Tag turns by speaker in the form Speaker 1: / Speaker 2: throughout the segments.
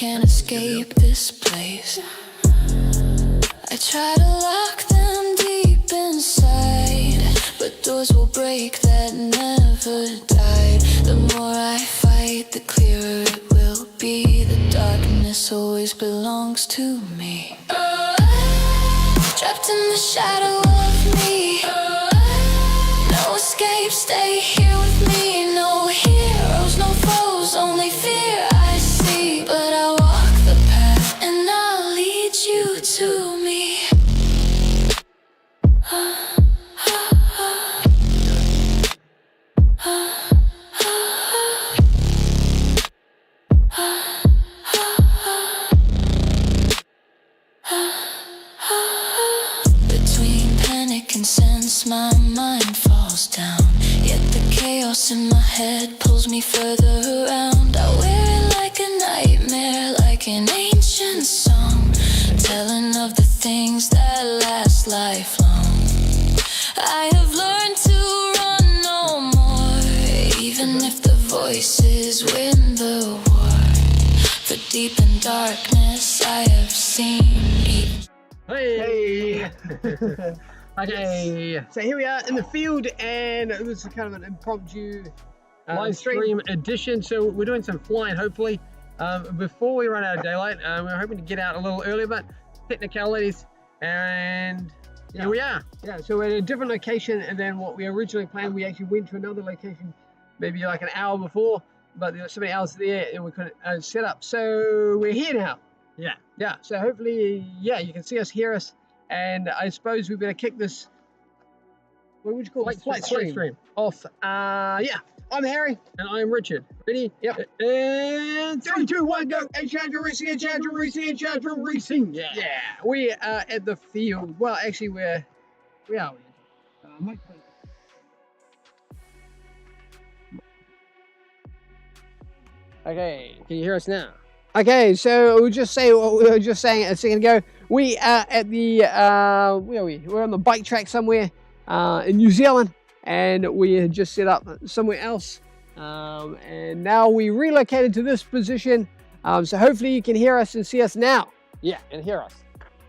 Speaker 1: can't escape this place. I try to lock them deep inside, but doors will break that never died. The more I fight, the clearer it will be. The darkness always belongs to me. Trapped in the shadow of me. No escape, stay here with me. No heroes, no foes, only fear I see. But I walk the path and I'll lead you to me. Between panic and sense, my mind falls down. Yet the chaos in my head pulls me further around. I wear it like a nightmare, like an ancient song, telling of the things that last lifelong. I have learned to run no more, even if the voices win the war. For deep in darkness I have seen.
Speaker 2: Hey! Okay, so here we are in the field, and it was kind of an impromptu
Speaker 3: live stream edition. So we're doing some flying, hopefully, before we run out of daylight. We're hoping to get out a little earlier, but technicalities, and here we are.
Speaker 2: Yeah, so we're at a different location than what we originally planned. We actually went to another location maybe like an hour before, but there were so many hours there and we couldn't set up. So we're here now. Yeah, so hopefully, yeah, you can see us, hear us, and I suppose we better kick this, what would you call it? Flight stream off. Yeah, I'm Harry.
Speaker 3: And I'm Richard. Ready?
Speaker 2: Yep.
Speaker 3: And
Speaker 2: 3, 2, 1, go! Enchanter racing, Enchanter racing, Enchanter racing! Yeah, we are at the field. Well, actually, where are we?
Speaker 3: okay, can you hear us now?
Speaker 2: Okay, so we'll just say what we were just saying a second ago. We are at the, where are we? We're on the bike track somewhere in New Zealand, and we had just set up somewhere else. And now we relocated to this position, so hopefully you can hear us and see us now.
Speaker 3: Yeah, and hear us.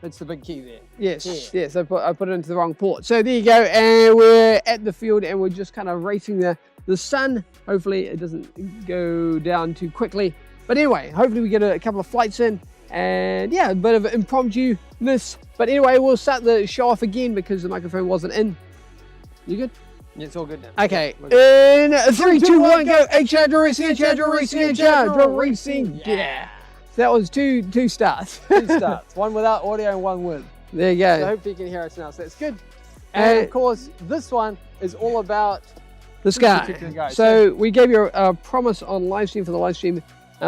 Speaker 3: That's the big key there.
Speaker 2: Yes, I put it into the wrong port. So there you go, and we're at the field, and we're just kind of racing the sun. Hopefully it doesn't go down too quickly. But anyway, hopefully we get a couple of flights in, and yeah, a bit of impromptu-ness. But anyway, we'll start the show off again because the microphone wasn't in. You good?
Speaker 3: Yeah, it's all good now.
Speaker 2: Okay, in 3, 2, 1, go! Enchanter racing, Enchanter racing, Enchanter racing! Yeah! So that was two starts.
Speaker 3: Two starts, one without audio and one with.
Speaker 2: There you go.
Speaker 3: So hopefully you can hear us now, so that's good. And of course, this one is all about
Speaker 2: the sky. So we gave you a promise on live stream for the live stream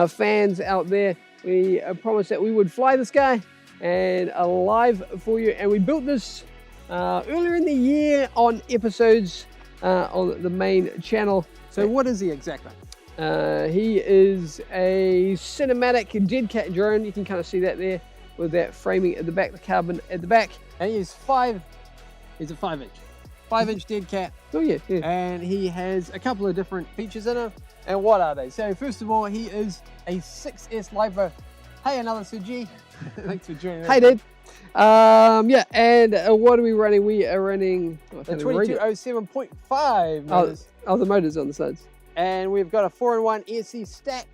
Speaker 2: fans out there. We promised that we would fly the sky and live for you, and we built this earlier in the year on episodes on the main channel.
Speaker 3: So what is he exactly?
Speaker 2: He is a cinematic dead cat drone. You can kind of see that there with that framing at the back, the carbon at the back.
Speaker 3: And he's a 5-inch dead cat.
Speaker 2: Oh yeah.
Speaker 3: And he has a couple of different features in him. And what are they? So first of all, he is a 6S LiPo. Hey, another Suji. Thanks for joining us.
Speaker 2: Hey, dude. Yeah, and what are we running? We are running
Speaker 3: the 2207.5
Speaker 2: oh, the motors on the sides.
Speaker 3: And we've got a 4-in-1 ESC stack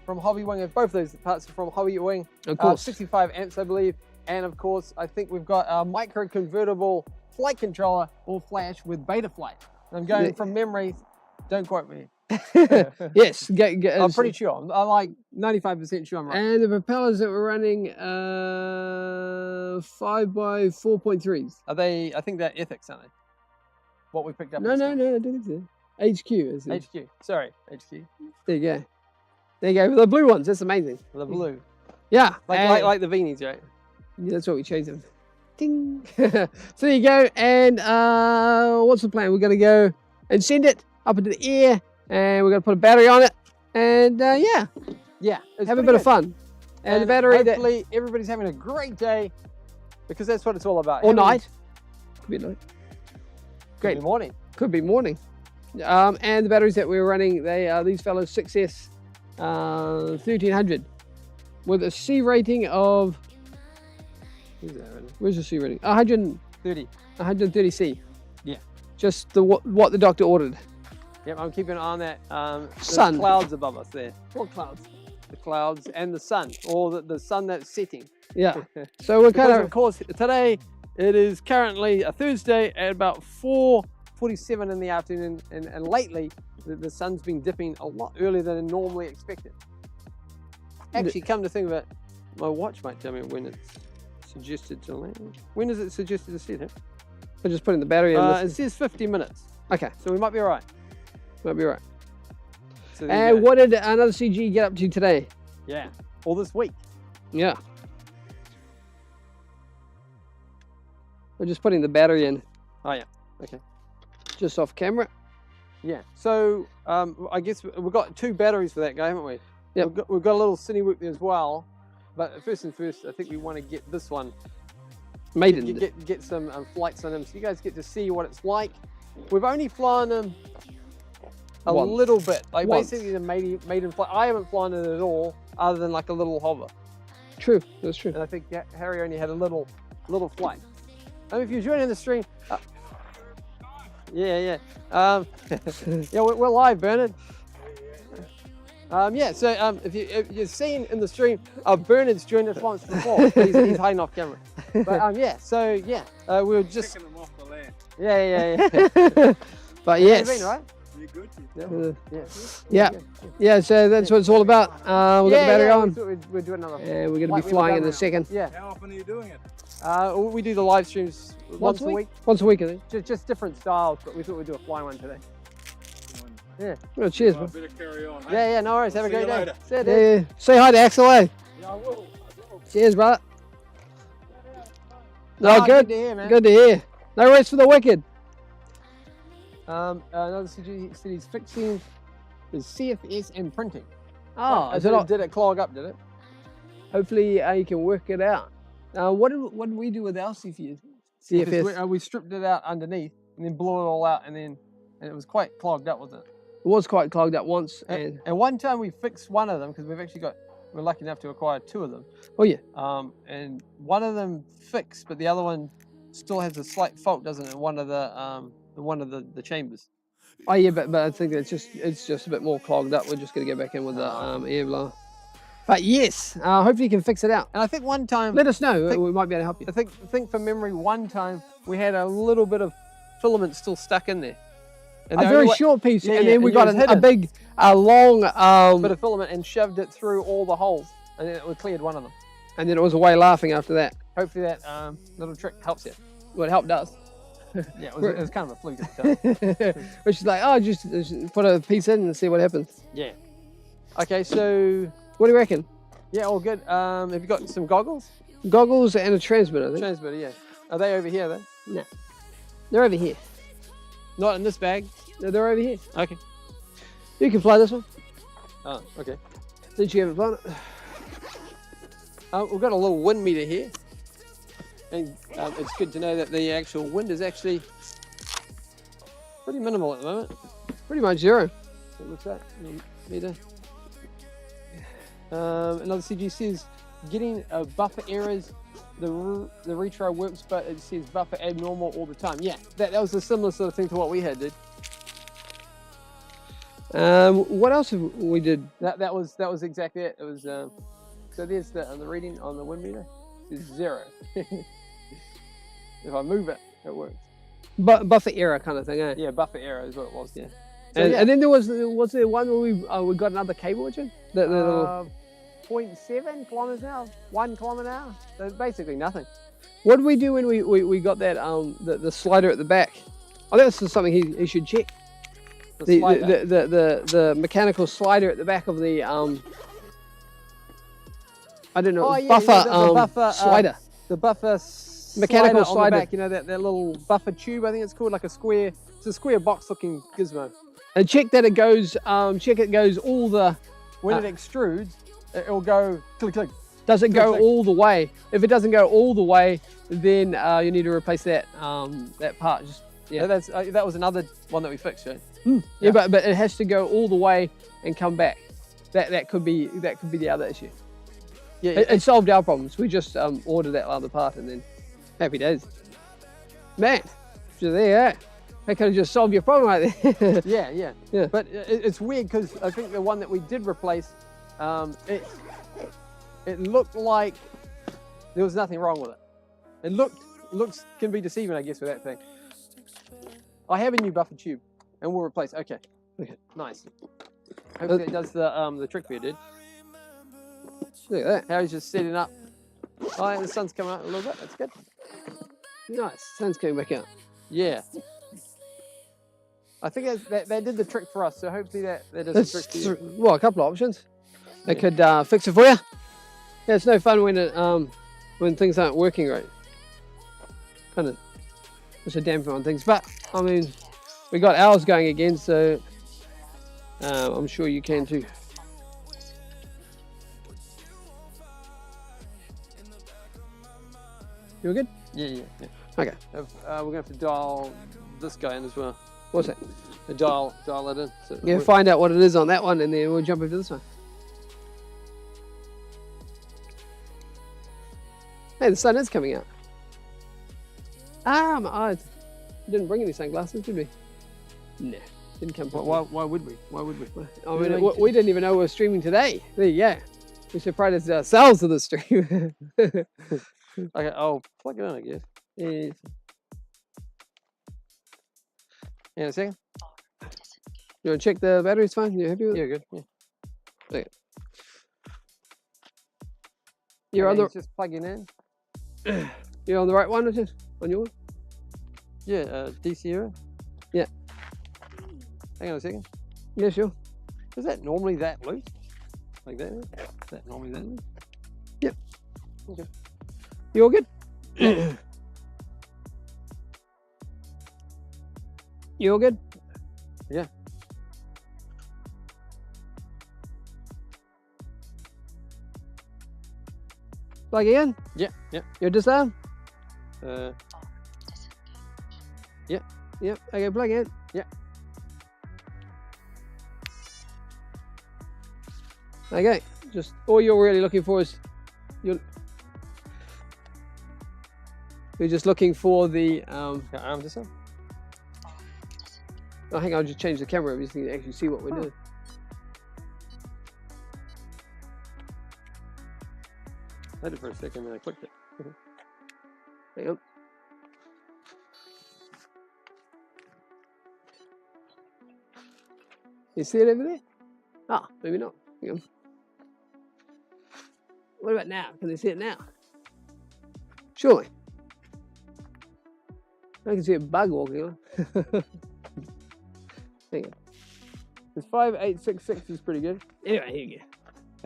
Speaker 3: from Hobby Wing. Both those parts are from Hobby Wing.
Speaker 2: Of course.
Speaker 3: 65 amps, I believe. And of course, I think we've got a micro convertible flight controller or flash with beta flight. I'm going from memory. Don't quote me.
Speaker 2: Yes,
Speaker 3: I'm pretty sure. I'm like 95% sure I'm right.
Speaker 2: And the propellers that we're running 5x4.3s.
Speaker 3: Are they? I think they're ethics, aren't they? What we picked up.
Speaker 2: No, I don't think so. HQ is it?
Speaker 3: HQ. Sorry, HQ.
Speaker 2: There you go. There you go. The blue ones. That's amazing.
Speaker 3: The blue.
Speaker 2: Yeah.
Speaker 3: Like the beanies, right?
Speaker 2: Yeah, that's what we changed them. Ding. So there you go. And what's the plan? We're going to go and send it up into the air, and we're going to put a battery on it, and yeah, have a bit of fun. And the battery.
Speaker 3: Hopefully, everybody's having a great day, because that's what it's all about.
Speaker 2: Or night. Could be night.
Speaker 3: Great. Could be morning.
Speaker 2: Could be morning. And the batteries that we're running, they are these fellows 6S 1300. with a C rating of, where's the C rating? 130 C.
Speaker 3: Yeah.
Speaker 2: Just what the doctor ordered.
Speaker 3: Yep, I'm keeping an eye on that.
Speaker 2: Sun.
Speaker 3: The clouds above us there.
Speaker 2: What clouds?
Speaker 3: The clouds and the sun, or the sun that's setting.
Speaker 2: Yeah. So we're kind
Speaker 3: Of course, today it is currently a Thursday at about 4:47 in the afternoon, and lately the sun's been dipping a lot earlier than normally expected. Actually, come to think of it, my watch might tell me when it's suggested to land. When is it suggested to set?
Speaker 2: we're just putting the battery in.
Speaker 3: It says 50 minutes.
Speaker 2: Okay.
Speaker 3: So we might be all right.
Speaker 2: Might be right.
Speaker 3: So there you
Speaker 2: And
Speaker 3: go.
Speaker 2: what did another CG get up to today?
Speaker 3: Yeah, all this week.
Speaker 2: Yeah. We're just putting the battery in.
Speaker 3: Oh yeah, okay.
Speaker 2: Just off camera.
Speaker 3: Yeah, so I guess we've got 2 batteries for that guy, haven't we?
Speaker 2: Yep.
Speaker 3: We've got a little CINEWHOOP there as well, but first things first, I think we want to get this one.
Speaker 2: Maiden.
Speaker 3: Get some flights on him, so you guys get to see what it's like. We've only flown him a
Speaker 2: Once.
Speaker 3: little bit, like
Speaker 2: Once.
Speaker 3: basically the maiden flight. I haven't flown it at all, other than like a little hover.
Speaker 2: True, that's true.
Speaker 3: And I think Harry only had a little flight. If you're joining the stream, yeah, yeah, we're live, Bernard. Yeah, so if you've seen in the stream, Bernard's joined us once before. He's hiding off camera. But yeah, so yeah, we were just
Speaker 4: Picking them off the land.
Speaker 3: yeah.
Speaker 2: But
Speaker 3: How
Speaker 2: yes.
Speaker 3: you been, right?
Speaker 4: You good?
Speaker 2: Yeah. Yeah, so that's what it's all about. We've got the battery on.
Speaker 3: We're doing another.
Speaker 2: And we're going to
Speaker 3: Like
Speaker 2: be
Speaker 3: we
Speaker 2: flying
Speaker 3: were
Speaker 2: in a
Speaker 3: going
Speaker 2: second.
Speaker 3: Yeah.
Speaker 4: How often are you doing it?
Speaker 3: We do the live streams once a week.
Speaker 2: Once a week, I think.
Speaker 3: Just different styles, but we thought we'd do a flying one today. Yeah.
Speaker 2: Well, cheers,
Speaker 4: Well,
Speaker 2: bro.
Speaker 4: better carry on.
Speaker 3: Yeah, no worries. Have a
Speaker 4: See you
Speaker 3: great day.
Speaker 4: later.
Speaker 3: See you, dude.
Speaker 2: Yeah. Say hi to Axel, eh?
Speaker 4: Yeah, I will.
Speaker 2: Cheers, brother. No,
Speaker 3: Oh,
Speaker 2: good.
Speaker 3: to hear, man.
Speaker 2: Good to hear. No rest for the wicked.
Speaker 3: Another CG said he's fixing his CFS and printing.
Speaker 2: Oh, is
Speaker 3: did,
Speaker 2: it not?
Speaker 3: did it clog up, did it?
Speaker 2: Hopefully you can work it out. What did we do with our CFS?
Speaker 3: Because we stripped it out underneath and then blew it all out, and it was quite clogged up, wasn't it?
Speaker 2: It was quite clogged up once. And
Speaker 3: one time we fixed one of them, because we're lucky enough to acquire 2 of them.
Speaker 2: oh yeah.
Speaker 3: And one of them fixed, but the other one still has a slight fault, doesn't it? One of the chambers.
Speaker 2: Oh yeah, but I think it's just a bit more clogged up. We're just gonna go back in with the air blower. But yes, hopefully you can fix it out.
Speaker 3: And I think one time,
Speaker 2: Let us know. We might be able to help you.
Speaker 3: I think from memory, one time we had a little bit of filament still stuck in there. And
Speaker 2: A
Speaker 3: the
Speaker 2: very
Speaker 3: only way-
Speaker 2: short piece,
Speaker 3: Yeah,
Speaker 2: and
Speaker 3: yeah,
Speaker 2: then we
Speaker 3: and it
Speaker 2: got
Speaker 3: was
Speaker 2: a
Speaker 3: hidden.
Speaker 2: big, long,
Speaker 3: bit of filament and shoved it through all the holes, and then we cleared one of them.
Speaker 2: and then it was away laughing after that.
Speaker 3: Hopefully that little trick helps you.
Speaker 2: Well, it helped us.
Speaker 3: Yeah, it was kind of a fluke at the time.
Speaker 2: Which is like, oh, just put a piece in and see what happens.
Speaker 3: Yeah. Okay, so
Speaker 2: What do you reckon?
Speaker 3: yeah, all good. Have you got some goggles?
Speaker 2: Goggles and a transmitter, I think.
Speaker 3: Transmitter, yeah. Are they over here though?
Speaker 2: No. They're over here.
Speaker 3: Not in this bag.
Speaker 2: No, they're over here.
Speaker 3: Okay.
Speaker 2: You can fly this one.
Speaker 3: Oh, okay.
Speaker 2: Since you haven't flown it.
Speaker 3: We've got a little wind meter here, and it's good to know that the actual wind is actually pretty minimal at the moment.
Speaker 2: Pretty much zero.
Speaker 3: So what's that? Meter. Another CG says getting buffer errors. The retry works, but it says buffer abnormal all the time. Yeah, that was a similar sort of thing to what we had, dude.
Speaker 2: What else have we did?
Speaker 3: That was exactly it. It was so there's the reading on the wind meter. It's 0. If I move it, it works.
Speaker 2: Buffer error kind of thing, eh?
Speaker 3: Yeah, buffer error is what it was. Yeah.
Speaker 2: And then there was there one where we got another cable, Jim? The little...
Speaker 3: 0.7 kilometers an hour, 1 kilometer an hour. So basically nothing.
Speaker 2: What did we do when we got that the slider at the back? Oh, that's something he should check. The mechanical slider at the back of the I don't know,
Speaker 3: Oh, yeah,
Speaker 2: buffer,
Speaker 3: yeah, the buffer
Speaker 2: slider.
Speaker 3: The buffer
Speaker 2: Mechanical
Speaker 3: slider on
Speaker 2: slider.
Speaker 3: the back, you know, that little buffer tube, I think it's called, like a square, it's a square box looking gizmo.
Speaker 2: And check that it goes check it goes all the
Speaker 3: When it extrudes, it'll go click click.
Speaker 2: does it go
Speaker 3: click.
Speaker 2: all the way? If it doesn't go all the way, then you need to replace that that part. Just
Speaker 3: Yeah, that was another one that we fixed, right?
Speaker 2: yeah, but it has to go all the way and come back. That could be the other issue.
Speaker 3: Yeah,
Speaker 2: It solved our problems. We just ordered that other part and then happy days. Man, you're there, eh? That could have just solved your problem right there.
Speaker 3: yeah.
Speaker 2: Yeah.
Speaker 3: But it's weird because I think the one that we did replace, it looked like there was nothing wrong with it. It looks can be deceiving, I guess, with that thing. I have a new buffer tube, and we'll replace. Okay, nice. Hopefully it does the trick for you, dude.
Speaker 2: Look at that.
Speaker 3: Harry's just setting up. Oh, yeah, the sun's coming out a little bit. That's good.
Speaker 2: Nice. Sun's coming back out.
Speaker 3: Yeah. I think that did the trick for us, so hopefully that does the trick for you.
Speaker 2: Well, a couple of options. They could fix it for you. Yeah, it's no fun when things aren't working right. Kind of puts a damper on things. But I mean, we got ours going again, so I'm sure you can too. You all good?
Speaker 3: Yeah.
Speaker 2: Okay.
Speaker 3: We're gonna have to dial this guy in as well.
Speaker 2: What's that?
Speaker 3: Dial it in. So
Speaker 2: Yeah, find out what it is on that one, and then we'll jump into this one. Hey, the sun is coming out. Ah, my eyes. We didn't bring any sunglasses, did we? No, didn't come.
Speaker 3: Why would we?
Speaker 2: I mean, we didn't even know we were streaming today. There you go. We surprised ourselves with the stream.
Speaker 3: Okay, I'll plug it in, I guess.
Speaker 2: Yeah.
Speaker 3: In a second.
Speaker 2: You want to check the battery's fine? You happy with it?
Speaker 3: Yeah, good. Yeah.
Speaker 2: Okay. You're on the.
Speaker 3: Just plugging in.
Speaker 2: You're on the right one, is it? On your one?
Speaker 3: Yeah, DC error.
Speaker 2: Yeah.
Speaker 3: Hang on a second.
Speaker 2: Yeah, sure.
Speaker 3: Is that normally that loose? Like that? Is that normally that loose?
Speaker 2: Yep.
Speaker 3: Okay.
Speaker 2: You all good? You all good?
Speaker 3: Yeah.
Speaker 2: Plug in?
Speaker 3: Yeah.
Speaker 2: You're disarmed?
Speaker 3: Yeah.
Speaker 2: Yep. Okay, plug in.
Speaker 3: Yeah.
Speaker 2: Okay. Just all you're really looking for is you're just looking for the
Speaker 3: arm disarm.
Speaker 2: Oh, hang on, I'll just change the camera so you can actually see what we're doing.
Speaker 3: I did it for a second, then I clicked it.
Speaker 2: Hang on. You see it over there? Ah, maybe not. Hang on. What about now? Can they see it now? Surely. I can see a bug walking on. Hang on.
Speaker 3: It's 5866 is pretty good.
Speaker 2: Anyway, here you go.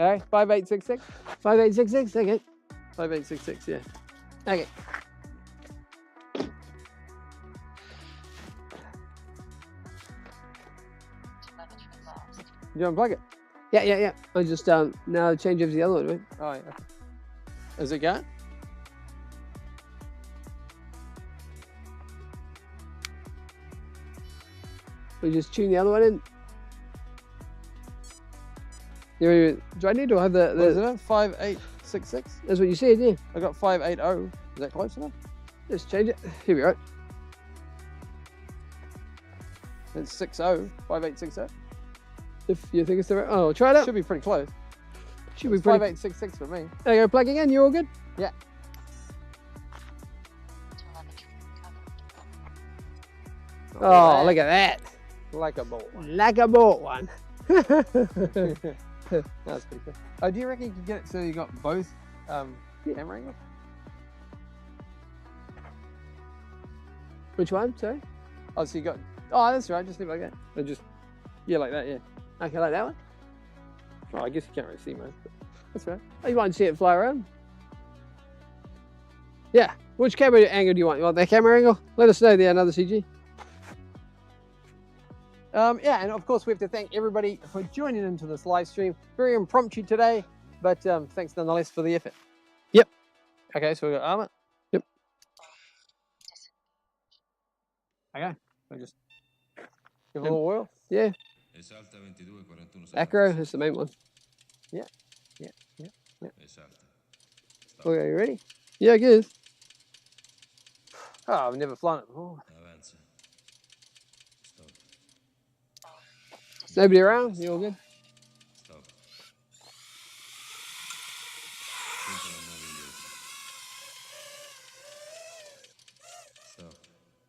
Speaker 3: All right, 5866.
Speaker 2: 5866, okay.
Speaker 3: 5866, yeah.
Speaker 2: Okay.
Speaker 3: You unplug it?
Speaker 2: Yeah. I just now change over to the other one, right?
Speaker 3: Oh, yeah. Is it going?
Speaker 2: We just tune the other one in. Do I need to have
Speaker 3: What is it? 5866.
Speaker 2: That's what you said, yeah.
Speaker 3: I got 580. Is that close enough?
Speaker 2: Just change it. Here we go.
Speaker 3: It's 60. 5860.
Speaker 2: If you think it's the right. Oh, try it out.
Speaker 3: Should be pretty close.
Speaker 2: Should be
Speaker 3: It's
Speaker 2: pretty.
Speaker 3: 5866 for me.
Speaker 2: There you go, plugging in. You all good?
Speaker 3: Yeah.
Speaker 2: Oh, look at that.
Speaker 3: Like a ball.
Speaker 2: Like a bought one.
Speaker 3: That's pretty cool. Oh, do you reckon you can get it so you got both camera angles?
Speaker 2: Which one? Sorry?
Speaker 3: Oh, so you got. Oh, that's right. Just leave it like that. Or just. Yeah, like that. Yeah.
Speaker 2: Okay, like that one?
Speaker 3: Oh, I guess you can't really see most. But that's right.
Speaker 2: Oh, you want to see it fly around? Yeah. Which camera angle do you want? You want that camera angle? Let us know there, another CG.
Speaker 3: Yeah, and of course we have to thank everybody for joining into this live stream. Very impromptu today, but thanks nonetheless for the effort.
Speaker 2: Yep.
Speaker 3: Okay, so we got armor.
Speaker 2: Yep.
Speaker 3: Okay, so just give it a little whirl.
Speaker 2: Yeah. Acro is the main one.
Speaker 3: Yeah. Okay, you ready? Yeah, good. Oh, I've never flown it before. Nobody around? You all good?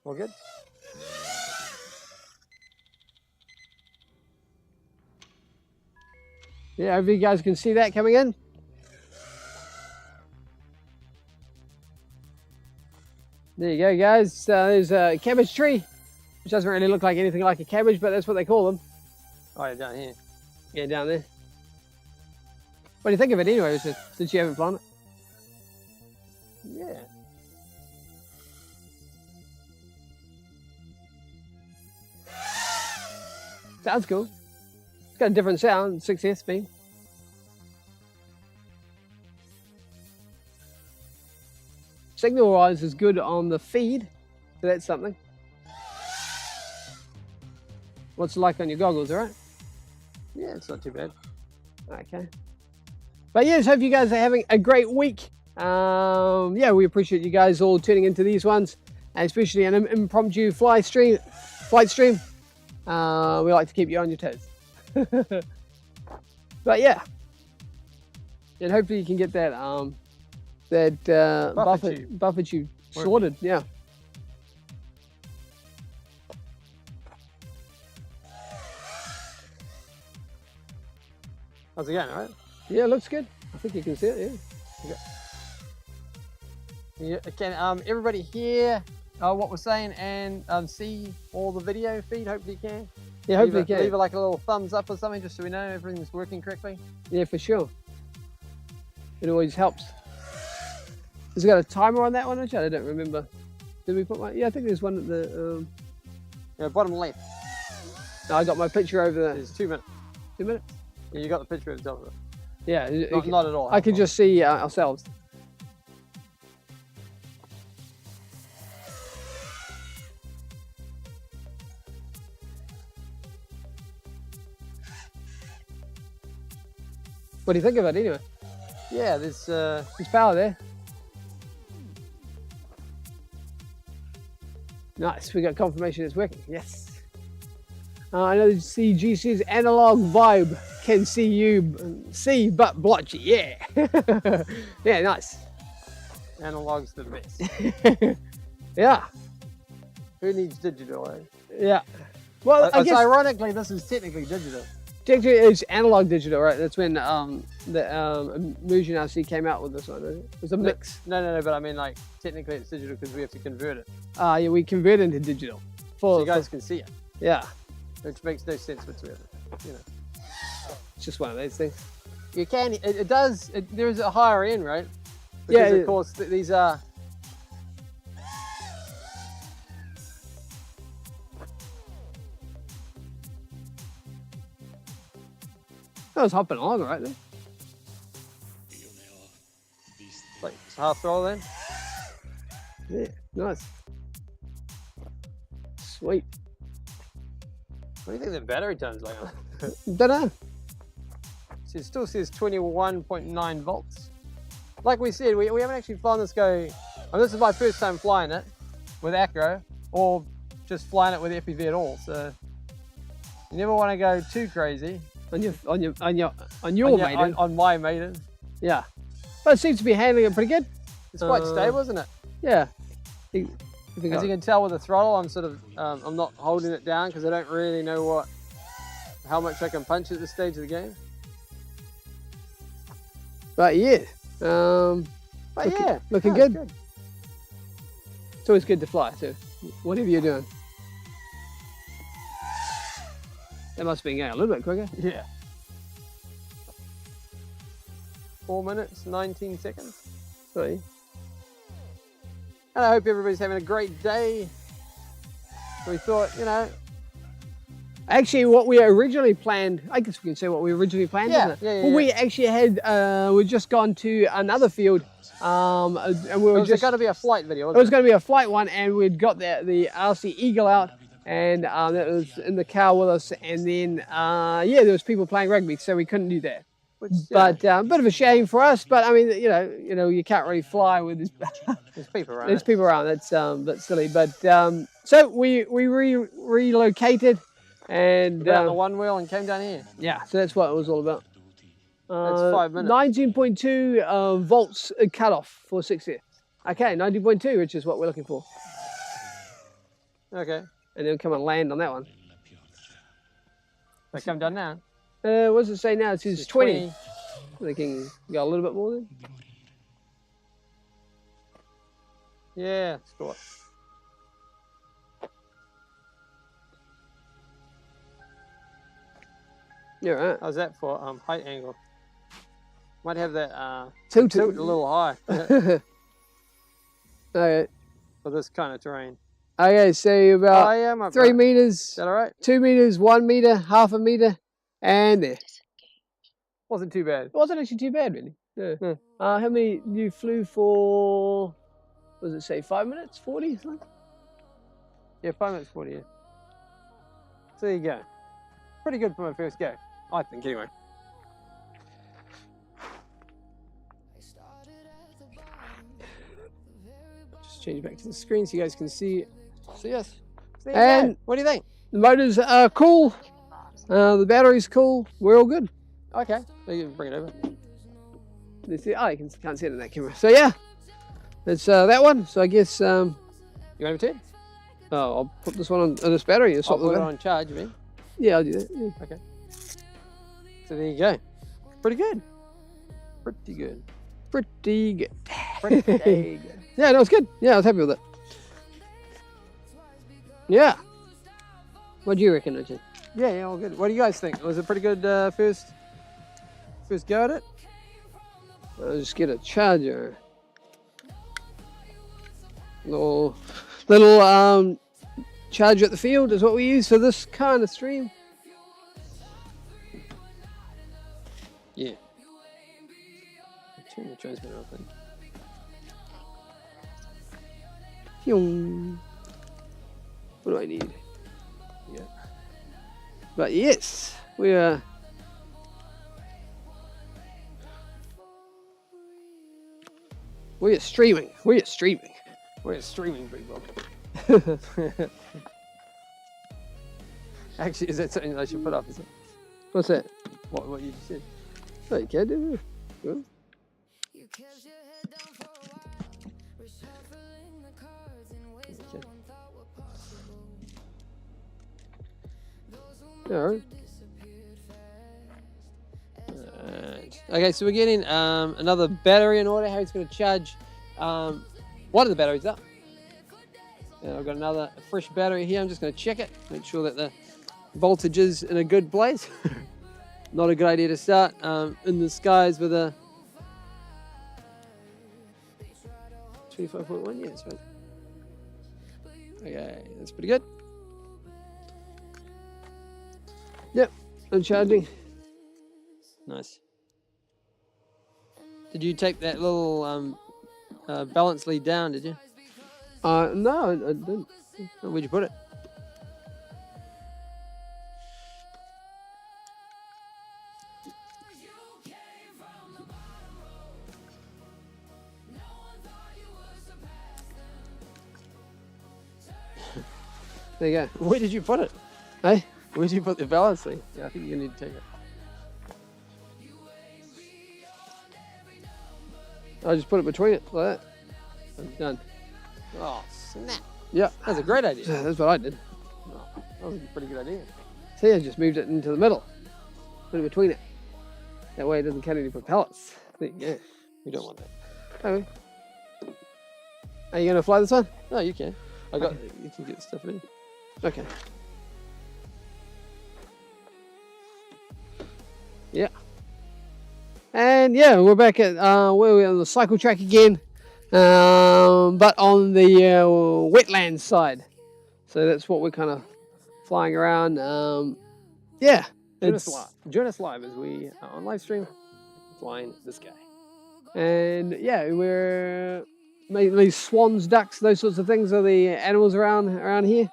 Speaker 3: All good? Yeah, hope you guys can see that coming in. There you go, guys. There's a cabbage tree, which doesn't really look like anything like a cabbage, but that's what they call them. Oh, yeah, down here. Yeah, down there. What do you think of it anyway, since you haven't flown it? Yeah. Sounds cool. It's got a different sound, 6S speed. Signal wise is good on the feed, so that's something. What's it like on your goggles, alright? Yeah, it's not too bad. Okay. But yes, hope you guys are having a great week. Yeah, we appreciate you guys all tuning into these ones, and especially an impromptu flight stream. We like to keep you on your toes. But yeah, and hopefully you can get that buffer tube sorted. Yeah. How's it going, alright? Yeah, it looks good. I think you can see it, yeah. Yeah, can everybody hear what we're saying and see all the video feed? Hopefully you can. Yeah, hopefully you can. Leave it like a little thumbs up or something just so we know everything's working correctly. Yeah, for sure. It always helps. Has it got a timer on that one, Richard? I don't remember. Did we put one? Yeah, I think there's one at the bottom left. No, I got my picture over there. It's 2 minutes. 2 minutes? Yeah, you got the picture at the top of it. Yeah, not at all. I can just see ourselves. What do you think of it anyway? Yeah, there's power there. Nice, we got confirmation it's working. Yes. I know CG says analog vibe can see but blotchy. Yeah. Yeah, nice. Analog's the best. Yeah. Who needs digital, eh? Yeah. Well, I guess ironically this is technically digital. Technically it's analog digital, right? That's when the Immersion RC came out with this one. It was a mix. No, but I mean like technically it's digital because we have to convert it. Yeah, we convert it into digital. So you guys can see it. Yeah. Which makes no sense whatsoever, you know. It's just one of those things. You can, it does, there is a higher end, right? Because of course these are... I was hopping along right there. Like half throttle then? Yeah, nice. Sweet. What do you think the battery time's like? Don't know. It still says 21.9 volts. Like we said, we haven't actually flown this go. And this is my first time flying it with acro, or just flying it with FPV at all. So you never want to go too crazy on your maiden. On my maiden. Yeah, but it seems to be handling it pretty good. It's quite stable, isn't it? Yeah. As you can tell with the throttle, I'm sort of, I'm not holding it down because I don't really know how much I can punch at this stage of the game. But yeah, looking good. It's always good to fly too, whatever you're doing. That must be going a little bit quicker. Yeah. 4 minutes, 19 seconds. Sorry. And I hope everybody's having a great day. We thought, you know, actually what we originally planned, I guess we can say what we originally planned, isn't it? Yeah. Well, we actually had, we'd just gone to another field, and we were just... It was going to be a flight video, wasn't it? It was going to be a flight one, and we'd got the RC Eagle out, and that was in the car with us, and then, yeah, there was people playing rugby, so we couldn't do that. But a bit of a shame for us. But I mean, you know, you can't really fly with this.
Speaker 5: There's people around.
Speaker 3: There's people around. That's a bit silly. But so we relocated, and
Speaker 5: Got on the one wheel and came down here.
Speaker 3: yeah, so that's what it was all about.
Speaker 5: That's 5 minutes.
Speaker 3: 19.2 volts cutoff for 60. Okay, 19.2, which is what we're looking for.
Speaker 5: Okay.
Speaker 3: And then come and land on that one.
Speaker 5: They come down now.
Speaker 3: What does it say now? It says 20. They can go a little bit more then.
Speaker 5: Yeah, score.
Speaker 3: Yeah, right.
Speaker 5: How's that for height angle? Might have that
Speaker 3: Tilt
Speaker 5: tilt a little high
Speaker 3: Okay.
Speaker 5: for this kind of terrain.
Speaker 3: Okay, so about
Speaker 5: Oh yeah, my
Speaker 3: 3
Speaker 5: brother.
Speaker 3: meters,
Speaker 5: Is that all right?
Speaker 3: 2 meters, 1 meter, half a meter, and there.
Speaker 5: Wasn't too bad.
Speaker 3: It wasn't actually too bad, really. Yeah.
Speaker 5: Yeah.
Speaker 3: How many you flew for? What does it say? 5 minutes, 40? Something?
Speaker 5: Yeah, 5 minutes 40. Yeah. So there you go. Pretty good for my first go, I think. Anyway.
Speaker 3: Just change back to the screen so you guys can see.
Speaker 5: So yes. So there you
Speaker 3: And
Speaker 5: go. What do you think?
Speaker 3: the motors are cool. The battery's cool. We're all good.
Speaker 5: Okay. So you can bring it over.
Speaker 3: Let's see. Oh, you can't see it in that camera. So yeah, that's that one. So I guess
Speaker 5: You want me to?
Speaker 3: I'll put this one on this battery and
Speaker 5: I'll
Speaker 3: swap the
Speaker 5: put it
Speaker 3: battery.
Speaker 5: on charge. You mean?
Speaker 3: Yeah, I'll do that. Yeah.
Speaker 5: Okay. So there you go. Pretty good. Pretty good.
Speaker 3: Pretty good.
Speaker 5: Pretty good.
Speaker 3: Yeah, no, it's good. Yeah, I was happy with it. Yeah. What do you reckon, Richard?
Speaker 5: Yeah, yeah, all good. What do you guys think? Was it pretty good first go at it?
Speaker 3: I'll just get a charger. Little charger at the field is what we use for this kind of stream.
Speaker 5: Yeah. Turn the transmitter off then.
Speaker 3: Phew. What do I need? Yeah. But yes, we are. We are streaming. We are streaming.
Speaker 5: We're streaming, big Bob. Actually, is that something I should put up? Is it?
Speaker 3: What's that?
Speaker 5: What you just said?
Speaker 3: Oh, you can do it. Good.
Speaker 5: Okay.
Speaker 3: All right.
Speaker 5: Okay, so we're getting another battery in order. Harry's going to charge one of the batteries up. And I've got another fresh battery here. I'm just going to check it, make sure that the voltage is in a good place. Not a good idea to start in the skies with a 25.1. Yeah, that's right. Okay, that's pretty good.
Speaker 3: Yep, I'm charging.
Speaker 5: Nice. Did you take that little balance lead down, did you?
Speaker 3: No, I didn't.
Speaker 5: Oh, where'd you put it?
Speaker 3: There you go.
Speaker 5: Where did you put it?
Speaker 3: Hey,
Speaker 5: Where did you put the balance lead? Yeah, I think you need to take it.
Speaker 3: I just put it between it like that. I'm done.
Speaker 5: Oh, snap.
Speaker 3: Yeah,
Speaker 5: That's a great idea.
Speaker 3: that's what I did.
Speaker 5: Oh, that was a pretty good idea.
Speaker 3: See, I just moved it into the middle. Put it between it. That way it doesn't cut any propellants. There you go.
Speaker 5: We don't want that.
Speaker 3: Okay. Are you going to fly this one?
Speaker 5: No, you can. I got. You can get the stuff ready.
Speaker 3: Okay. Yeah. And yeah, we're back at we're on the cycle track again, but on the wetland side. So that's what we're kind of flying around. Yeah.
Speaker 5: Join us live as we are on live stream flying the sky.
Speaker 3: And yeah, we're mainly swans, ducks, those sorts of things are the animals around here.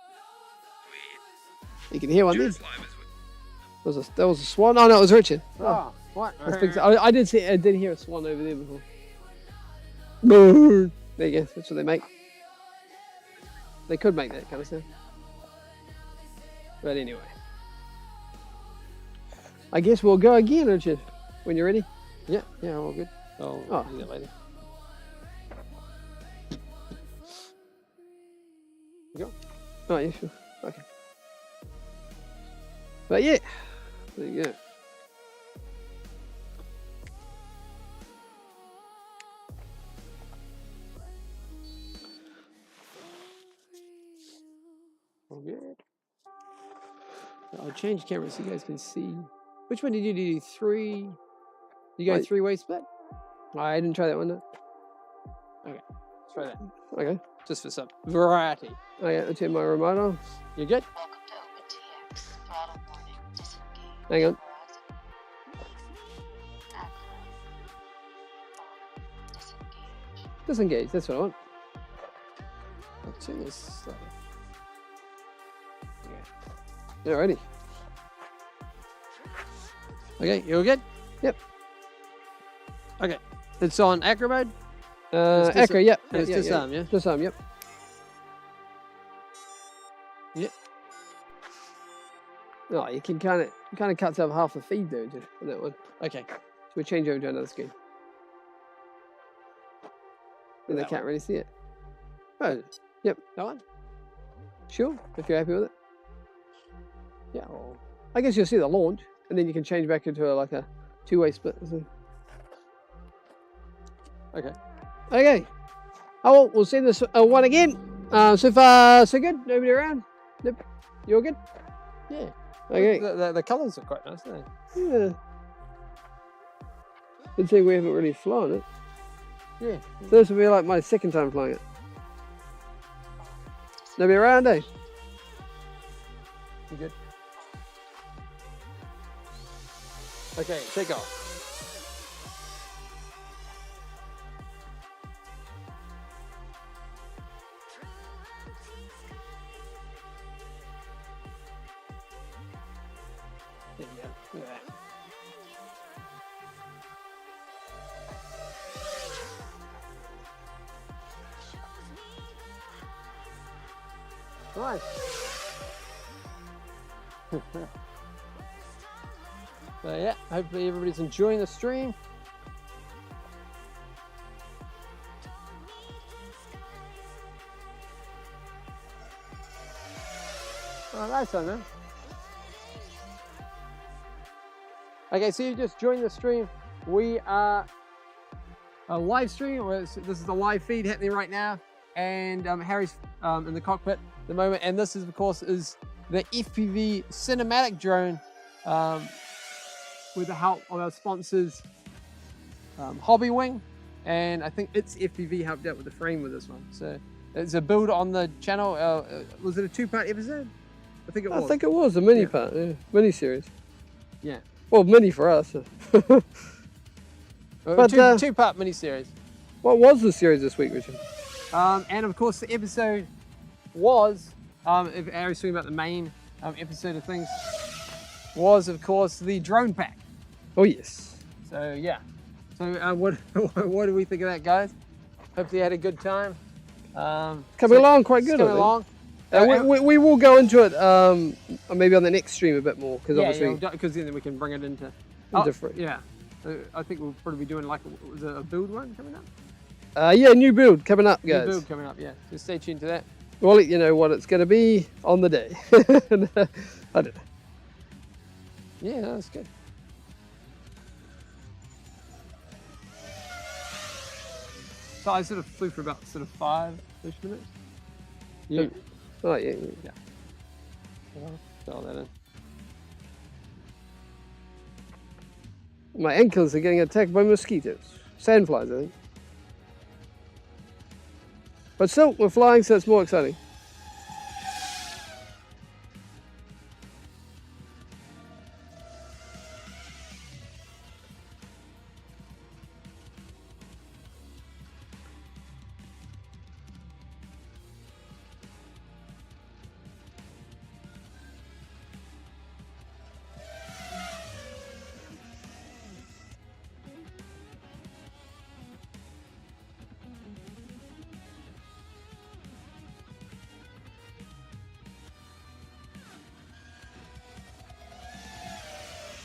Speaker 3: You can hear one there. That was a swan. Oh no, it was Richard.
Speaker 5: Oh, What?
Speaker 3: I did see. I did hear a swan over there before. There you go. That's what they make. They could make that kind of sound. But anyway, I guess we'll go again, Richard, when you're ready.
Speaker 5: Yeah, all good. I'll do that later. You go.
Speaker 3: Oh yeah, sure. Okay. But yeah, there you go.
Speaker 5: All good. I'll change cameras so you guys can see. Which one did you do? 3? You go 3-way split?
Speaker 3: I didn't try that one. No.
Speaker 5: Okay, let's try that.
Speaker 3: Okay.
Speaker 5: Just for some variety.
Speaker 3: Okay, I'll turn my remote on.
Speaker 5: You good?
Speaker 1: Welcome to OpenTX. Throttle warning. Disengage.
Speaker 3: Hang on. Disengage, that's what I want.
Speaker 5: I'll turn this slightly. Okay.
Speaker 3: Alrighty.
Speaker 5: Okay, you all good?
Speaker 3: Yep.
Speaker 5: Okay. It's on acro mode?
Speaker 3: Acro, yep.
Speaker 5: It's disarm, yeah?
Speaker 3: Disarm, yep.
Speaker 5: Yep.
Speaker 3: Oh, you can kind of cuts out half the feed though, just on that one.
Speaker 5: Okay.
Speaker 3: So we change over to another screen. And they
Speaker 5: That
Speaker 3: can't
Speaker 5: one.
Speaker 3: really see it. Oh, yep.
Speaker 5: That one?
Speaker 3: Sure, if you're happy with it.
Speaker 5: Yeah. Well,
Speaker 3: I guess you'll see the launch, and then you can change back into like a 2-way split.
Speaker 5: okay.
Speaker 3: Okay. Oh, well, we'll send this one again. So far, so good. Nobody around. Nope. You all good?
Speaker 5: Yeah.
Speaker 3: Okay.
Speaker 5: The colours are quite nice, aren't they?
Speaker 3: Yeah. Good thing we haven't really flown it.
Speaker 5: Yeah.
Speaker 3: So this will be like my second time flying it. Nobody around, eh?
Speaker 5: You good? Okay, take off. There you go. Look at that. Nice. So yeah, hopefully everybody's enjoying the stream. Oh, nice one, man. Okay, so you just joined the stream. We are a live stream. This is the live feed happening right now, and Harry's in the cockpit at the moment. And this is, of course, is the FPV cinematic drone with the help of our sponsors, Hobby Wing, and I think it's FPV helped out with the frame with this one. So it's a build on the channel. Was it a 2-part episode? I think it was.
Speaker 3: I think it was a mini part, yeah. Mini series.
Speaker 5: Yeah.
Speaker 3: Well, mini for us.
Speaker 5: But, two-part mini-series.
Speaker 3: What was the series this week, Richard?
Speaker 5: And of course, the episode was, if Harry's talking about the main episode of things, was of course the drone pack.
Speaker 3: Oh yes.
Speaker 5: So yeah. So what what do we think of that, guys? Hopefully you had a good time.
Speaker 3: Coming along quite good.
Speaker 5: Coming along.
Speaker 3: We will go into it maybe on the next stream a bit more because obviously
Speaker 5: because then we can bring it into
Speaker 3: different.
Speaker 5: Yeah. I think we'll probably be doing like a build one coming up.
Speaker 3: Yeah, new build coming up, guys.
Speaker 5: New build coming up, yeah. So stay tuned to that.
Speaker 3: We'll let you know what it's going to be on the day. I don't know.
Speaker 5: Yeah, that's good. So I sort of flew for about sort of 5-ish minutes.
Speaker 3: Yeah. Oh yeah.
Speaker 5: Yeah. Fill that in.
Speaker 3: My ankles are getting attacked by mosquitoes. Sandflies, I think. But still, we're flying, so it's more exciting.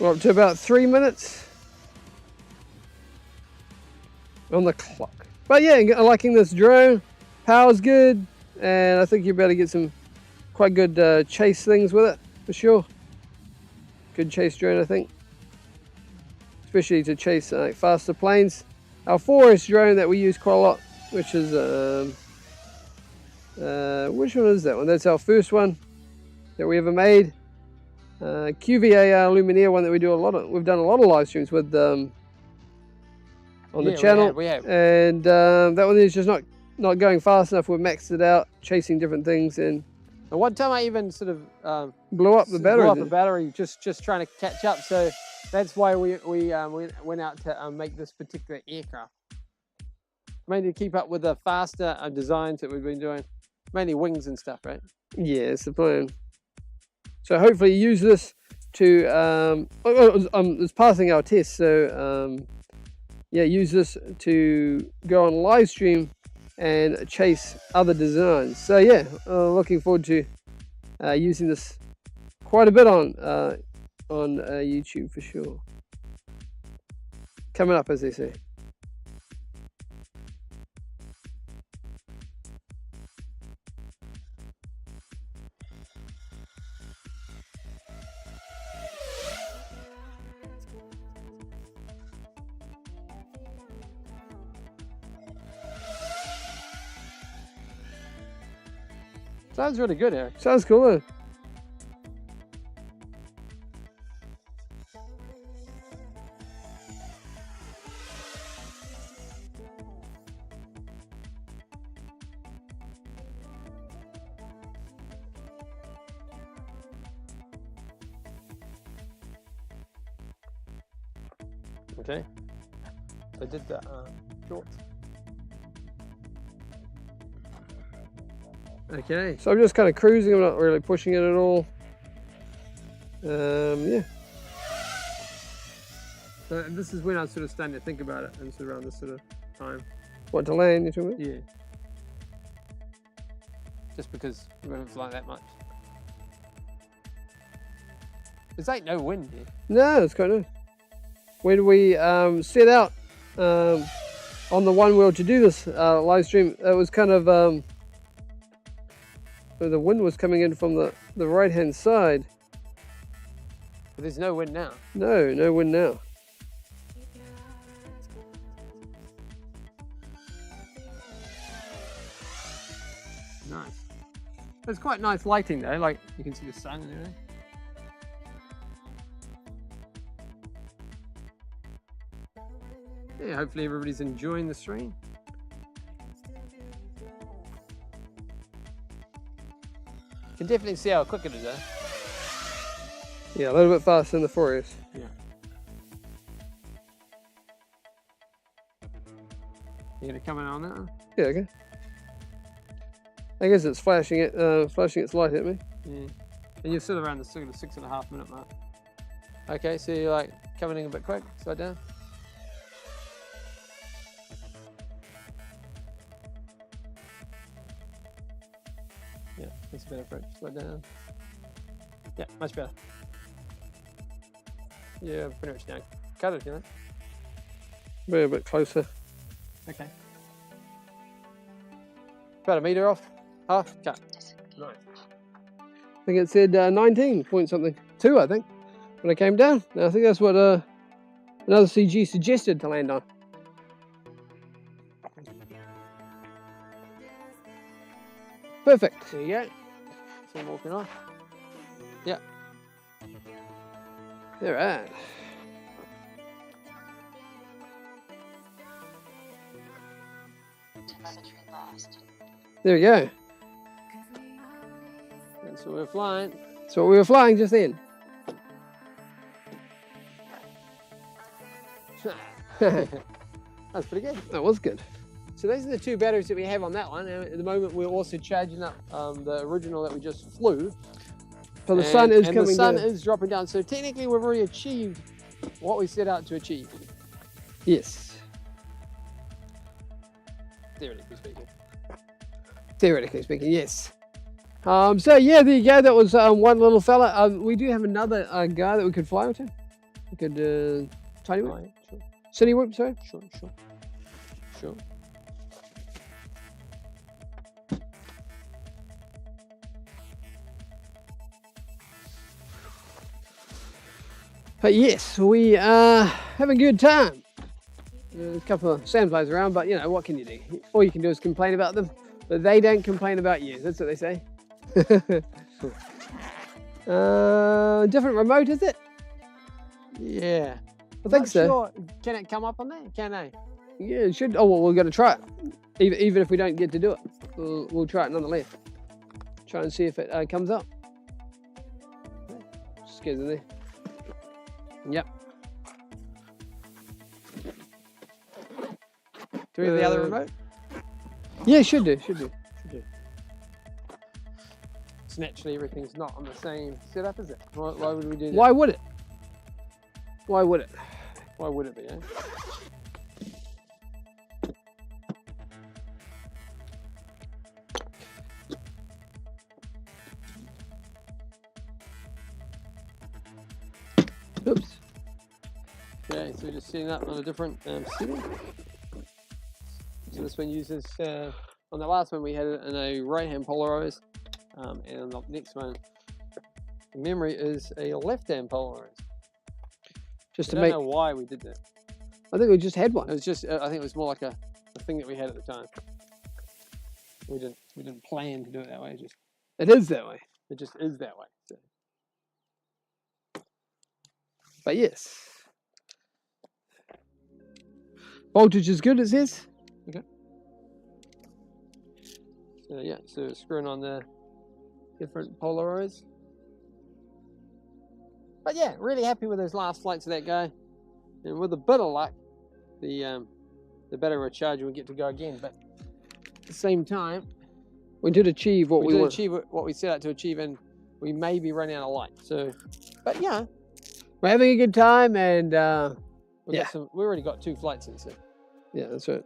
Speaker 3: We're up to about 3 minutes on the clock. But yeah, I'm liking this drone. Power's good, and I think you're about to get some quite good chase things with it, for sure. Good chase drone, I think. Especially to chase faster planes. Our 4S drone that we use quite a lot, which is, which one is that one? That's our first one that we ever made. QVAR Luminaire one that we do a lot of. We've done a lot of live streams with on the channel.
Speaker 5: We have.
Speaker 3: And that one is just not going fast enough. We've maxed it out, chasing different things, and
Speaker 5: one time I even sort of
Speaker 3: blew up the battery.
Speaker 5: Blew up the battery just trying to catch up. So that's why we went out to make this particular aircraft. Mainly to keep up with the faster designs that we've been doing. Mainly wings and stuff, right?
Speaker 3: Yeah, it's the plan. So hopefully use this to it's passing our test. So yeah, use this to go on live stream and chase other designs. So yeah, looking forward to using this quite a bit on YouTube for sure. Coming up, as they say.
Speaker 5: Sounds really good, Eric.
Speaker 3: Sounds cool, huh?
Speaker 5: Okay. I did the shorts.
Speaker 3: Okay, so I'm just kind of cruising. I'm not really pushing it at all. Yeah.
Speaker 5: So this is when I was sort of starting to think about it, and it's around this sort of time.
Speaker 3: What, to land, you're talking about?
Speaker 5: Yeah. Just because we haven't flown that much. There's like no wind here.
Speaker 3: No, it's quite nice. When we set out on the one wheel to do this live stream, it was kind of the wind was coming in from the right hand side.
Speaker 5: But there's no wind now.
Speaker 3: No wind now.
Speaker 5: Nice. It's quite nice lighting though, like you can see the sun and everything. Yeah, hopefully everybody's enjoying the stream. You can definitely see how quick it is though.
Speaker 3: Yeah, a little bit faster than the 4S.
Speaker 5: Yeah. You gonna come in on that one?
Speaker 3: Yeah, okay. I guess it's flashing its light at me.
Speaker 5: Yeah. And you're still around the sort of 6.5 minute mark. Okay, so you're like coming in a bit quick, slow down. Yeah, that's a better approach. Slow down. Yeah, much better. Yeah, pretty much down. Cut it if you like.
Speaker 3: Be a bit closer.
Speaker 5: Okay. About a meter off. Half. Cut. Nice.
Speaker 3: I think it said 19 point something. 2, I think, when I came down. Now, I think that's what another CG suggested to land on. Perfect.
Speaker 5: There you go. So I'm walking off. Yeah.
Speaker 3: All right. There we go.
Speaker 5: That's what we're flying.
Speaker 3: That's what we were flying just then.
Speaker 5: That's pretty good.
Speaker 3: That was good.
Speaker 5: So these are the 2 batteries that we have on that one. And at the moment, we're also charging up the original that we just flew.
Speaker 3: So the sun is coming
Speaker 5: the sun
Speaker 3: down.
Speaker 5: is dropping down. So technically, we've already achieved what we set out to achieve.
Speaker 3: Yes.
Speaker 5: Theoretically speaking.
Speaker 3: Theoretically speaking, yes. So yeah, there you go. That was one little fella. We do have another guy that we could fly with him.
Speaker 2: Good tiny
Speaker 5: Oh,
Speaker 2: one.
Speaker 5: yeah, sure,
Speaker 2: CINEWHOOP, sorry.
Speaker 5: sure.
Speaker 2: But yes, we are having a good time. There's a couple of sandflies around, but you know, what can you do? All you can do is complain about them, but they don't complain about you. That's what they say. Different remote, is it?
Speaker 5: Yeah.
Speaker 2: I think so.
Speaker 5: Sure. Can it come up on there? Can I?
Speaker 2: Yeah, it should. Oh, well, we're going to try it. Even if we don't get to do it, we'll try it nonetheless. Try and see if it comes up. Just goes in there. Yep.
Speaker 5: Do we have the other remote?
Speaker 2: Yeah, should do.
Speaker 5: So naturally, everything's not on the same setup, is it? Why would we do that?
Speaker 2: Why would it? Why would it?
Speaker 5: Why would it be? Eh?
Speaker 2: Oops.
Speaker 5: Okay, so we're just setting up on a different setting. So this one uses, on the last one we had it in a right-hand polarized, and on the next one, the memory is a left-hand polarized.
Speaker 2: Just
Speaker 5: I
Speaker 2: to
Speaker 5: don't
Speaker 2: make.
Speaker 5: know why we did that.
Speaker 2: I think we just had one.
Speaker 5: It was just, I think it was more like a thing that we had at the time. We didn't plan to do it that way.
Speaker 2: It is that way.
Speaker 5: It just is that way. So.
Speaker 2: But yes. Voltage is good, it says.
Speaker 5: So yeah, so screwing on the different polarized. But yeah, really happy with those last flights of that guy. And with a bit of luck, the battery will charge and we get to go again. But at the same time,
Speaker 2: We did achieve what we
Speaker 5: did
Speaker 2: wanted.
Speaker 5: achieve what we set out to achieve, and we may be running out of light. So, but yeah,
Speaker 2: We're having a good time, and
Speaker 5: we
Speaker 2: Yeah.
Speaker 5: already got 2 flights in. So
Speaker 2: yeah, that's right.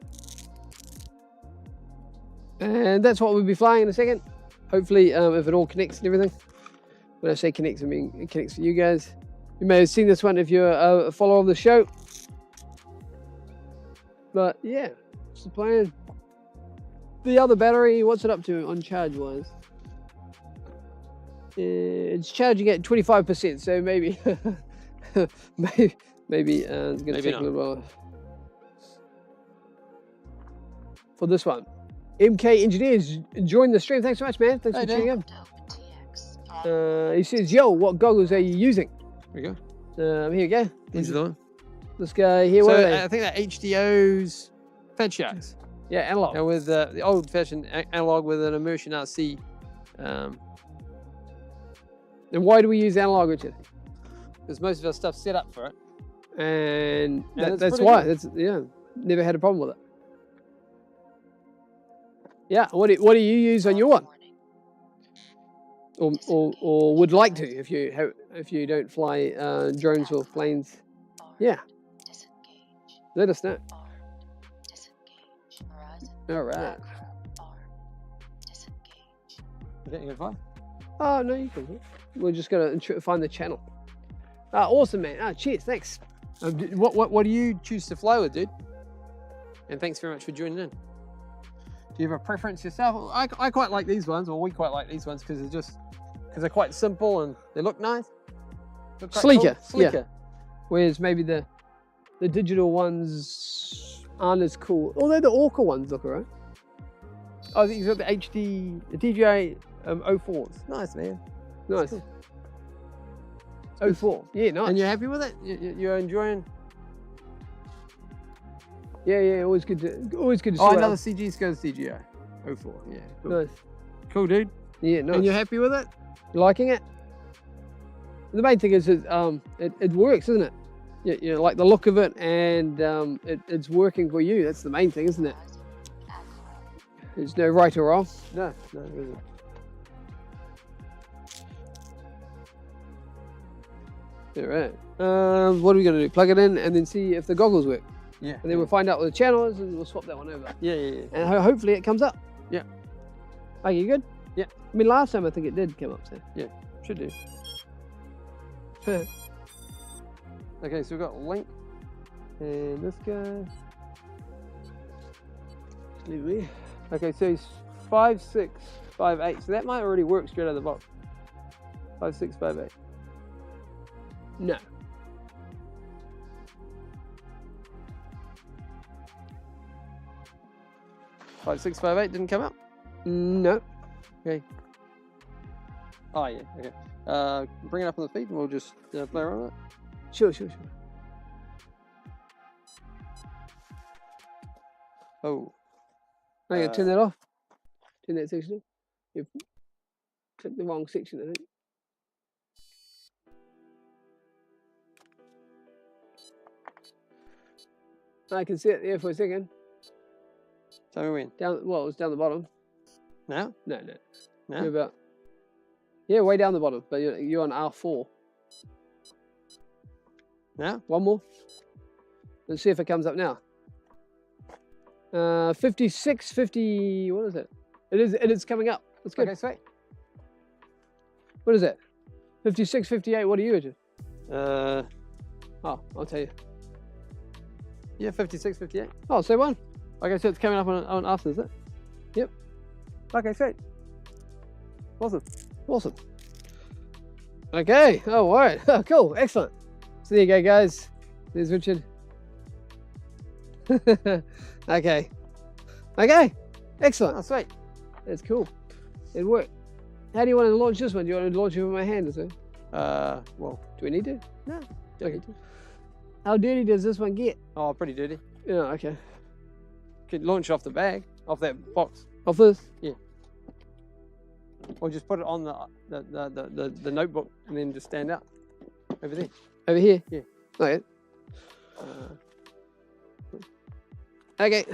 Speaker 2: And that's what we'll be flying in a second. Hopefully, if it all connects and everything. When I say connects, I mean it connects for you guys. You may have seen this one if you're a follower of the show. But yeah, it's the plan. The other battery, what's it up to on charge wise? It's charging at 25%, so maybe maybe it's going to take
Speaker 5: not.
Speaker 2: a little while. For this one, MK Engineers joined the stream. Thanks so much, man. Thanks
Speaker 5: Hey,
Speaker 2: for tuning in.
Speaker 1: TX.
Speaker 2: He says, "Yo, what goggles are you using?"
Speaker 5: there we go.
Speaker 2: Here we go.
Speaker 5: These are the one.
Speaker 2: This guy here. What are they?
Speaker 5: So I think that HDO's Fat Sharks.
Speaker 2: Yeah, analog.
Speaker 5: And with the old-fashioned analog with an immersion RC.
Speaker 2: And why do we use analog, Richard?
Speaker 5: Because most of our stuff's set up for it.
Speaker 2: And
Speaker 5: it's
Speaker 2: that's
Speaker 5: pretty
Speaker 2: why.
Speaker 5: good.
Speaker 2: That's never had a problem with it. Yeah. What do you use on your one? Or would like to if you don't fly drones or planes? Yeah. Let us know. All right.
Speaker 5: Okay, you gonna fly?
Speaker 2: Oh no, you can. We're just gonna find the channel. Awesome, man. Cheers. Thanks.
Speaker 5: What do you choose to fly with, dude? And thanks very much for joining in. Do you have a preference yourself? I quite like these ones, or we quite like these ones because they're quite simple and they look nice. Look quite
Speaker 2: Sleeker,
Speaker 5: cool. Sleeker.
Speaker 2: Whereas maybe the digital ones aren't as cool. Although the Orca ones look alright. Oh, I think you've got the DJI 04s.
Speaker 5: Nice, man.
Speaker 2: Nice. 04. Yeah, nice.
Speaker 5: And you're happy with it? You're enjoying?
Speaker 2: Yeah. Always good to see.
Speaker 5: Oh,
Speaker 2: what
Speaker 5: another
Speaker 2: else.
Speaker 5: CG goes DJI 04. Yeah. Cool.
Speaker 2: Nice.
Speaker 5: Cool, dude.
Speaker 2: Yeah, nice.
Speaker 5: And you're happy with it?
Speaker 2: You liking it? The main thing is it works, isn't it? You like the look of it, and it's working for you. That's the main thing, isn't it? There's no right or wrong.
Speaker 5: No, there isn't.
Speaker 2: All right. What are we going to do? Plug it in and then see if the goggles work.
Speaker 5: Yeah.
Speaker 2: And then we'll find out what the channel is, and we'll swap that one over.
Speaker 5: Yeah.
Speaker 2: And hopefully it comes up.
Speaker 5: Yeah.
Speaker 2: Are you good?
Speaker 5: Yeah.
Speaker 2: I mean, last time I think it did come up, so.
Speaker 5: Should do. Okay, so we've got Link and this guy.
Speaker 3: Leave it here.
Speaker 5: Okay, so he's 5'6", 5'8", so that might already work straight out of the box. 5'6", 5'8".
Speaker 3: No.
Speaker 5: Five, 6, 5, 8 didn't come up.
Speaker 3: No.
Speaker 5: Okay. Oh yeah. Okay. Bring it up on the feet, and we'll just play around with it.
Speaker 3: Sure, sure, sure.
Speaker 5: Oh.
Speaker 3: I gotta turn that off. Turn that section off. You've clicked the wrong section, I think. I can see it there for a second.
Speaker 5: Tell me when.
Speaker 3: Down, well, it was down the bottom.
Speaker 5: Now?
Speaker 3: No, no.
Speaker 5: No?
Speaker 3: You're about, yeah, way down the bottom, but you're on R4.
Speaker 5: Now?
Speaker 3: One more. Let's see if it comes up now. 56, 50, what is it? It is coming up. That's good.
Speaker 5: Okay, sweet.
Speaker 3: What is it? 56, 58, what are you, Richard?
Speaker 5: Oh,
Speaker 3: I'll tell you.
Speaker 5: yeah, 56, 58.
Speaker 3: Oh, same one.
Speaker 5: Okay, so it's coming up on after, is it?
Speaker 3: Yep.
Speaker 5: Okay, sweet. Awesome.
Speaker 3: Awesome. Okay. Oh, all right. Oh, cool. Excellent. So there you go, guys. There's Richard. Okay. Okay. Excellent.
Speaker 5: Oh, sweet.
Speaker 3: That's cool. It worked. How do you want to launch this one? Do you want to launch it with my hand or so?
Speaker 5: Well,
Speaker 3: Do we need to?
Speaker 5: no.
Speaker 3: Okay. How dirty does this one get?
Speaker 5: Oh, pretty dirty.
Speaker 3: Yeah, okay.
Speaker 5: Could launch off the bag, off that box,
Speaker 3: Off this?
Speaker 5: or just put it on the notebook and then just stand up over there.
Speaker 3: Over here?
Speaker 5: Yeah.
Speaker 3: Okay.
Speaker 5: Uh,
Speaker 3: Okay.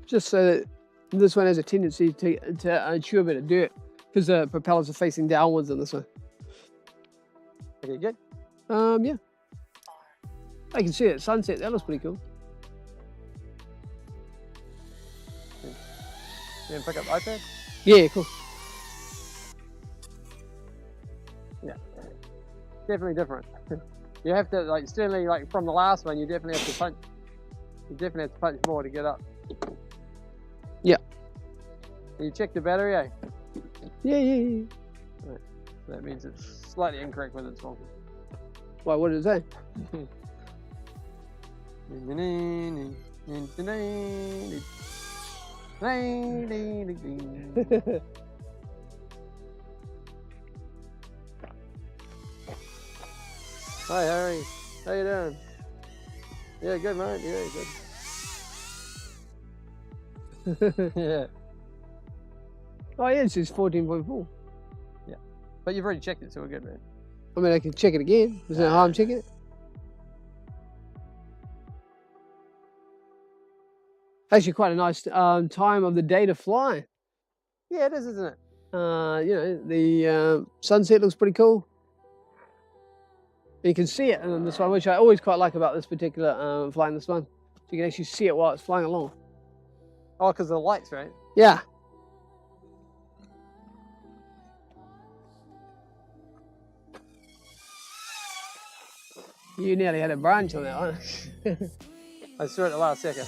Speaker 3: Just so that this one has a tendency to chew a bit of dirt because the propellers are facing downwards on this one.
Speaker 5: okay, good.
Speaker 3: Yeah. I can see it. Sunset. That looks pretty cool.
Speaker 5: Then pick up iPad.
Speaker 3: Yeah, cool.
Speaker 5: Definitely different. You have to certainly from the last one. You definitely have to punch. You definitely have to punch more to get up.
Speaker 3: Yeah.
Speaker 5: You check the battery, eh?
Speaker 3: Yeah.
Speaker 5: That means it's slightly incorrect with its one.
Speaker 3: Why? What did it say?
Speaker 5: Hi Harry, how you doing? Yeah, good mate. Yeah, good. Yeah,
Speaker 3: Oh yeah, it says 14.4.
Speaker 5: but you've already checked it, so we're good, man.
Speaker 3: I mean, I can check it again. Is that how I'm checking it? Actually, quite a nice time of the day to fly.
Speaker 5: Yeah, it is, isn't it?
Speaker 3: You know, the sunset looks pretty cool. You can see it on this one, which I always quite like about this particular flying this one. You can actually see it while it's flying along.
Speaker 5: Oh, because of the lights, right?
Speaker 3: Yeah. You nearly had a branch on that one.
Speaker 5: I saw it the last second.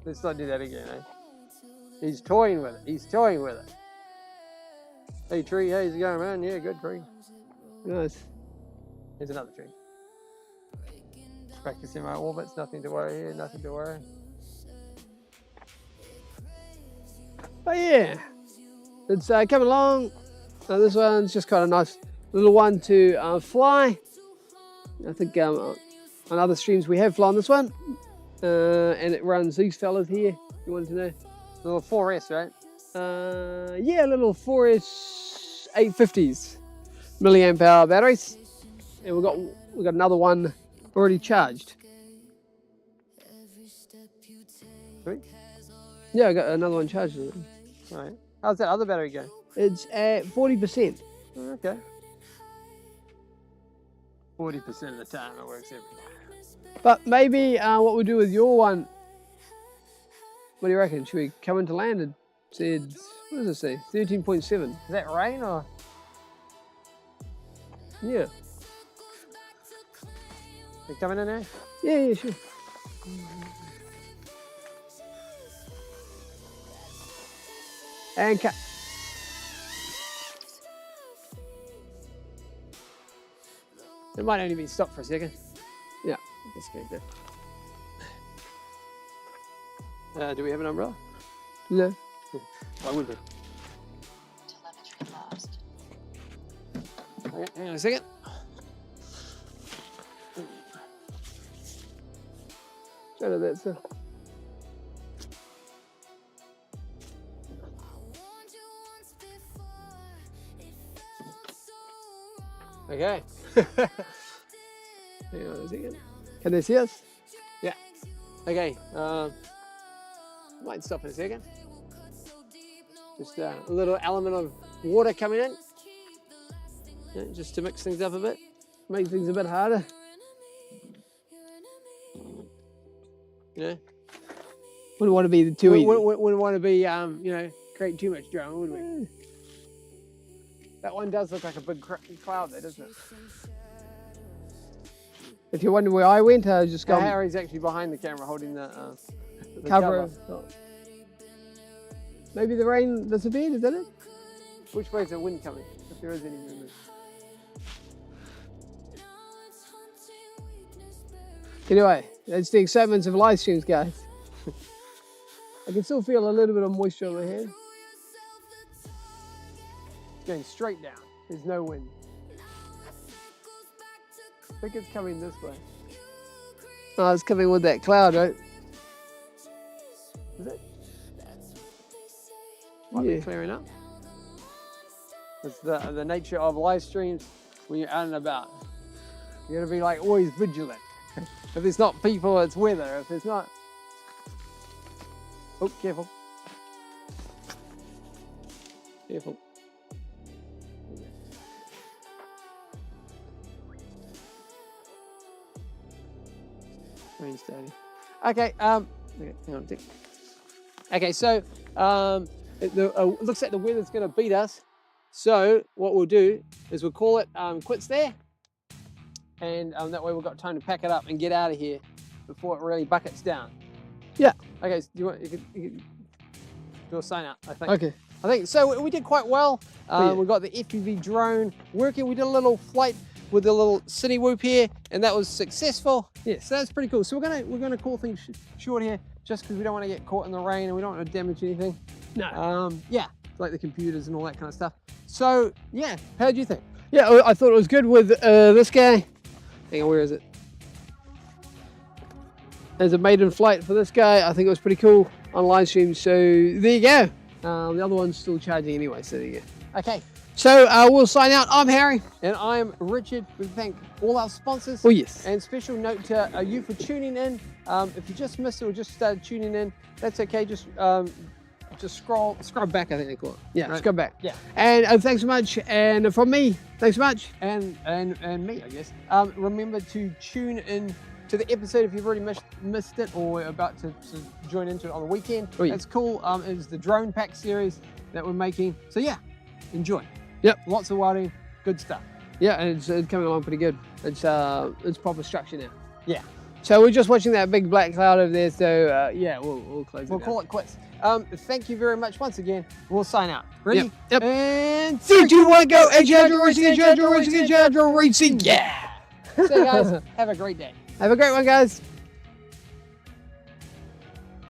Speaker 5: Let's not do that again, eh? He's toying with it. He's toying with it. Hey, tree. How's it going, man? Yeah, good tree.
Speaker 3: Nice.
Speaker 5: Here's another tree. Practicing my orbits. Nothing to worry here. Nothing to worry.
Speaker 3: But yeah, it's coming along. This one's just got a nice little one to fly. I think on other streams we have flown this one. And it runs these fellas here. You wanted to know?
Speaker 5: Little 4S, right?
Speaker 3: Yeah, little 4S 850s milliamp hour batteries, and we got another one already charged.
Speaker 5: Sweet.
Speaker 3: Yeah, I got another one charged.
Speaker 5: All right. How's that other battery going?
Speaker 3: It's at 40%.
Speaker 5: Okay. 40% of the time it works every time.
Speaker 3: But maybe what we do with your one, what do you reckon? Should we come into land and said, what does it say? 13.7.
Speaker 5: Is that rain or?
Speaker 3: Yeah.
Speaker 5: You coming in there?
Speaker 2: Yeah, sure. And cut.
Speaker 5: It might only be stopped for a second.
Speaker 2: Yeah.
Speaker 5: Disconnect it. Do we have an umbrella?
Speaker 2: No.
Speaker 5: Why would we?
Speaker 1: Telemetry lost.
Speaker 5: Okay, hang on a second.
Speaker 2: None of that stuff.
Speaker 5: Okay.
Speaker 2: Hang on a second. Can they see us?
Speaker 5: Yeah. Okay. Might stop in a second. Just a little element of water coming in. Yeah, just to mix things up a bit.
Speaker 2: Make things a bit harder.
Speaker 5: You know.
Speaker 2: Wouldn't want to be too
Speaker 5: We
Speaker 2: easy.
Speaker 5: wouldn't want to be, you know, create too much drone, would we? That one does look like a big cloud there, doesn't it?
Speaker 2: If you're wondering where I went, I was just
Speaker 5: Yeah,
Speaker 2: going
Speaker 5: Harry's actually behind the camera holding the
Speaker 2: cover. Maybe the rain disappeared, is that it?
Speaker 5: Which way is the wind coming? If there is any movement.
Speaker 2: Anyway, that's the excitements of live streams, guys. I can still feel a little bit of moisture on my hand.
Speaker 5: It's going straight down. There's no wind. I think it's coming this way.
Speaker 2: Oh, it's coming with that cloud, right?
Speaker 5: Is it? Might be
Speaker 2: Yeah.
Speaker 5: clearing up. It's the nature of live streams when you're out and about. You gotta be like always vigilant. If it's not people, it's weather. If it's not, oh, careful, careful. Rain steady. Okay. Okay, hang on a tick. Okay, so it looks like the weather's going to beat us. So what we'll do is we'll call it quits there, and that way we've got time to pack it up and get out of here before it really buckets down.
Speaker 2: Yeah.
Speaker 5: Okay. So you could do a sign out, I think.
Speaker 2: Okay.
Speaker 5: I think so. We did quite well.
Speaker 2: Yeah.
Speaker 5: We got the FPV drone working. We did a little flight with the little CINEWHOOP here, and that was successful.
Speaker 2: Yeah.
Speaker 5: So that's pretty cool. So we're gonna call things short here, just because we don't want to get caught in the rain and we don't want to damage anything.
Speaker 2: No.
Speaker 5: Yeah, like the computers and all that kind of stuff. So yeah, how do you think?
Speaker 2: Yeah, I thought it was good with this guy.
Speaker 5: Hang on, where is it?
Speaker 2: As a maiden flight for this guy, I think it was pretty cool on live stream. So there you go. The other one's still charging anyway, so there you go.
Speaker 5: Okay.
Speaker 2: So we'll sign out. I'm Harry.
Speaker 5: And I'm Richard. We thank all our sponsors.
Speaker 2: Oh yes.
Speaker 5: And special note to you for tuning in. If you just missed it or just started tuning in, that's okay. Just scroll back, I think they call it.
Speaker 2: Yeah,
Speaker 5: right?
Speaker 2: let's go back.
Speaker 5: Yeah.
Speaker 2: And thanks so much. And from me, thanks so much.
Speaker 5: And me, I guess. Remember to tune in to the episode if you've already missed it or about to join into it on the weekend.
Speaker 2: Oh, yeah.
Speaker 5: That's cool. It's the drone pack series that we're making. So yeah, enjoy.
Speaker 2: Yep.
Speaker 5: Lots of wiring, good stuff.
Speaker 2: Yeah, and it's coming along pretty good. It's proper structure now.
Speaker 5: Yeah.
Speaker 2: So we're just watching that big black cloud over there. So yeah, we'll close it.
Speaker 5: We'll call it quits. Thank you very much once again. We'll sign out. Ready?
Speaker 2: Yep.
Speaker 5: And
Speaker 2: 3, 2, 1, go! Agile racing, agile racing, agile racing. Yeah.
Speaker 5: so guys, have a great day.
Speaker 2: Have a great one, guys.